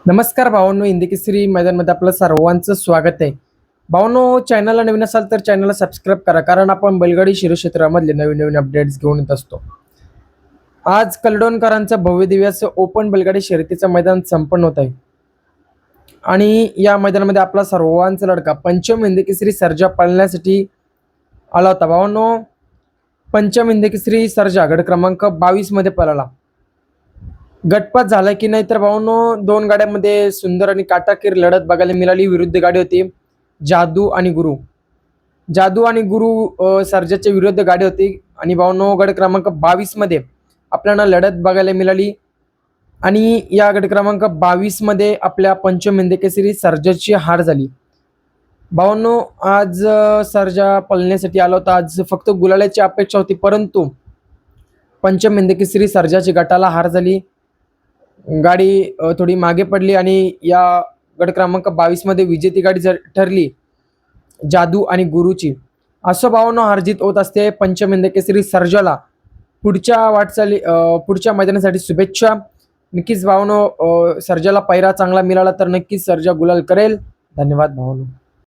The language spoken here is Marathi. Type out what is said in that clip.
नमस्कार भावांनो, हिंदी केसरी मैदानमध्ये आपलं सर्वांचं स्वागत आहे. भावांनो, चॅनलला नवीन असाल तर चॅनलला सबस्क्राईब करा, कारण आपण बैलगाडी क्षेत्रामधले नवीन नवीन अपडेट्स घेऊन येत असतो. आज कलडोणकरांचं भव्य दिव्य असं ओपन बैलगाडी शर्यतीचं मैदान संपन्न होत आहे आणि या मैदानामध्ये आपला सर्वांचा लढका पंचम हिंदी केसरी सर्जा पाळण्यासाठी आला होता. भावांनो, पंचम हिंदी केसरी सर्जा गट क्रमांक 22 मध्ये पळाला. गटपात झाला की नाही तर भावांनो, दोन गाड्यांमध्ये सुंदर आणि काटाकीर लढत बघायला मिळाली. विरुद्ध गाडी होती जादू आणि गुरु. जादू आणि गुरु सर्जाच्या विरुद्ध गाडी होती आणि भावांनो, गट क्रमांक 22 मध्ये आपल्याला लढत बघायला मिळाली आणि या गट क्रमांक 22 मध्ये आपल्या पंचम हिंद केसरी सर्जाची हार झाली. भावांनो, आज सर्जा पळण्यासाठी आला होता. आज फक्त गुलालाची अपेक्षा होती, परंतु पंचम हिंद केसरी सर्जाची गटाला हार झाली. गाडी थोडी मागे पडली आणि या गट क्रमांक 22 मध्ये विजेती गाडी ठरली जादू आणि गुरुची. असं भावांनो, हारजीत होत असते. पंचम हिंद केसरी सर्जाला पुढच्या मैदानासाठी शुभेच्छा. नक्कीच भावांनो, सर्जाला पैरा चांगला मिळाला तर नक्कीच सर्जा गुलाल करेल. धन्यवाद भावांनो.